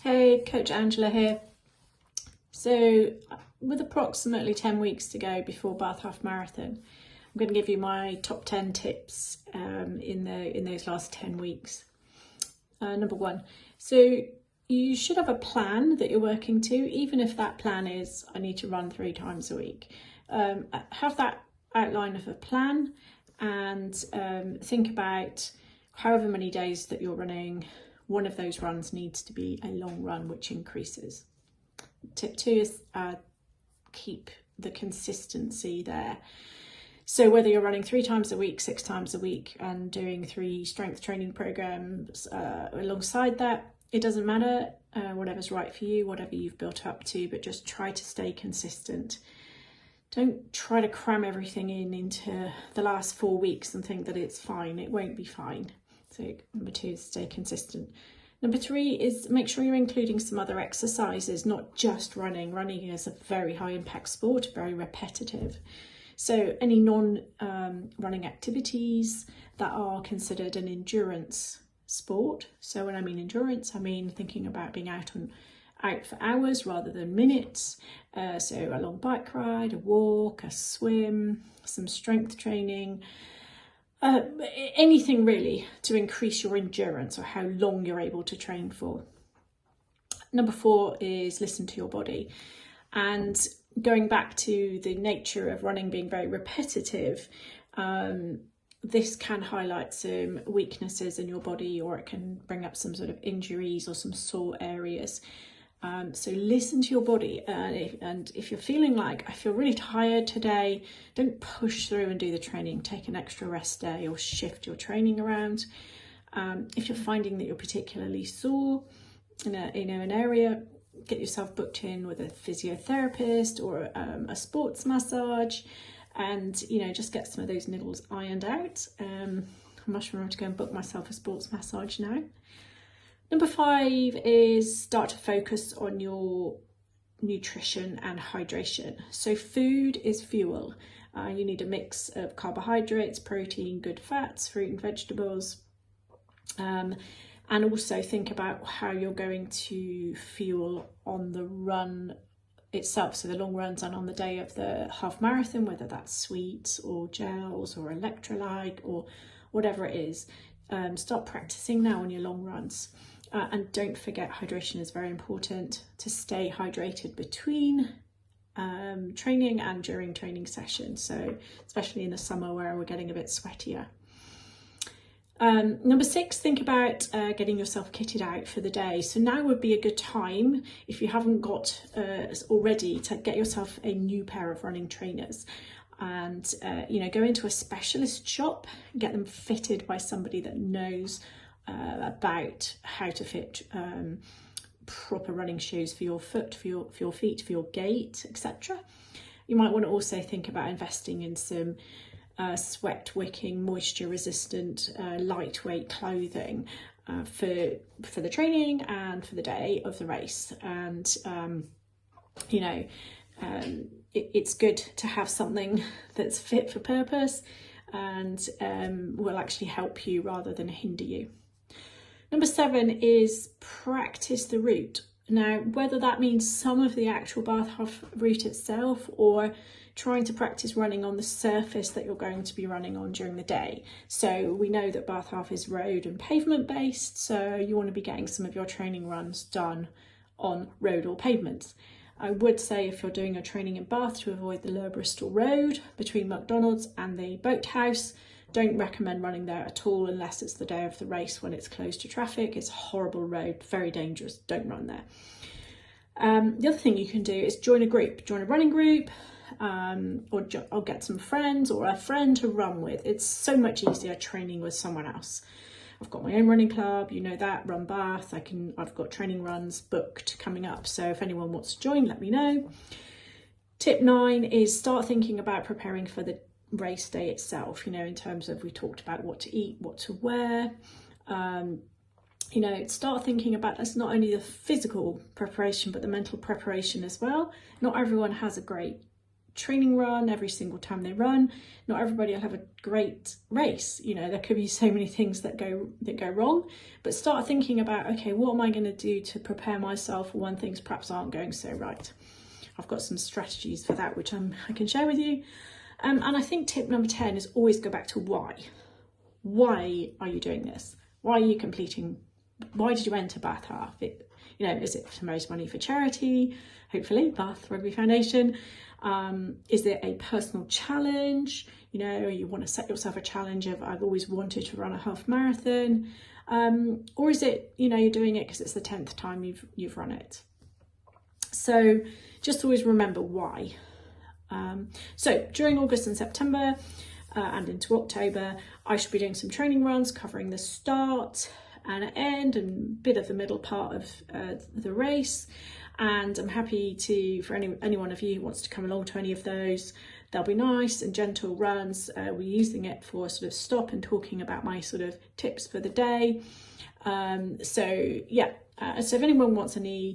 Hey, Coach Angela here. So with approximately 10 weeks to go before Bath Half Marathon, I'm going to give you my top 10 tips in those last 10 weeks. Number one, so you should have a plan that you're working to, even if that plan is I need to run 3 times a week. Have that outline of a plan and think about however many days that you're running. One of those runs needs to be a long run, which increases. Tip 2 is keep the consistency there. So whether you're running 3 times a week, 6 times a week, and doing 3 strength training programs alongside that, it doesn't matter, whatever's right for you, whatever you've built up to, but just try to stay consistent. Don't try to cram everything into the last 4 weeks and think that it's fine. It won't be fine. So number 2 is stay consistent. Number 3 is make sure you're including some other exercises, not just running. Running is a very high impact sport, very repetitive. So any non-running activities that are considered an endurance sport. So when I mean endurance, I mean thinking about being out for hours rather than minutes. So a long bike ride, a walk, a swim, some strength training. Anything really to increase your endurance or how long you're able to train for. Number 4 is listen to your body. And going back to the nature of running being very repetitive, this can highlight some weaknesses in your body, or it can bring up some sort of injuries or some sore areas. So listen to your body, and if you're feeling like, I feel really tired today, don't push through and do the training. Take an extra rest day or shift your training around. If you're finding that you're particularly sore in an area, get yourself booked in with a physiotherapist or a sports massage, and just get some of those niggles ironed out. I must remember to go and book myself a sports massage now. Number 5 is start to focus on your nutrition and hydration. So food is fuel. You need a mix of carbohydrates, protein, good fats, fruit and vegetables. And also think about how you're going to fuel on the run itself. So the long runs and on the day of the half marathon, whether that's sweets or gels or electrolyte or whatever it is. Start practicing now on your long runs. And don't forget, hydration is very important to stay hydrated between training and during training sessions. So especially in the summer where we're getting a bit sweatier. Number 6, think about getting yourself kitted out for the day. So now would be a good time, if you haven't got already, to get yourself a new pair of running trainers. And go into a specialist shop, get them fitted by somebody that knows about how to fit proper running shoes for your foot, for your feet, for your gait, etc. You might want to also think about investing in some sweat wicking, moisture resistant, lightweight clothing for the training and for the day of the race. And it's good to have something that's fit for purpose and will actually help you rather than hinder you. Number 7 is practice the route. Now, whether that means some of the actual Bath Half route itself or trying to practice running on the surface that you're going to be running on during the day. So we know that Bath Half is road and pavement based, so you want to be getting some of your training runs done on road or pavements. I would say if you're doing your training in Bath to avoid the Lower Bristol Road between McDonald's and the boathouse. Don't recommend running there at all unless it's the day of the race when it's closed to traffic. It's a horrible road, very dangerous. Don't run there. The other thing you can do is join a group, join a running group, or get some friends or a friend to run with. It's so much easier training with someone else. I've got my own running club, that, Run Bath. I've got training runs booked coming up. So if anyone wants to join, let me know. Tip 9 is start thinking about preparing for the race day itself, in terms of, we talked about what to eat, what to wear. Start thinking about that's not only the physical preparation, but the mental preparation as well. Not everyone has a great training run every single time they run. Not everybody will have a great race. You know, there could be so many things that go wrong, but start thinking about, okay, what am I going to do to prepare myself for when things perhaps aren't going so right? I've got some strategies for that, which I can share with you. And I think tip number 10 is always go back to why. Why are you doing this? Why are you completing? Why did you enter Bath Half? You know, is it to raise money for charity? Hopefully, Bath Rugby Foundation. Is it a personal challenge? You know, you want to set yourself a challenge of, I've always wanted to run a half marathon. Or is it, you know, you're doing it because it's the 10th time you've run it. So just always remember why. So during August and September and into October, I should be doing some training runs covering the start and end and a bit of the middle part of the race. And I'm happy for any one of you who wants to come along to any of those. They'll be nice and gentle runs. We're using it for sort of stop and talking about my sort of tips for the day. So if anyone wants any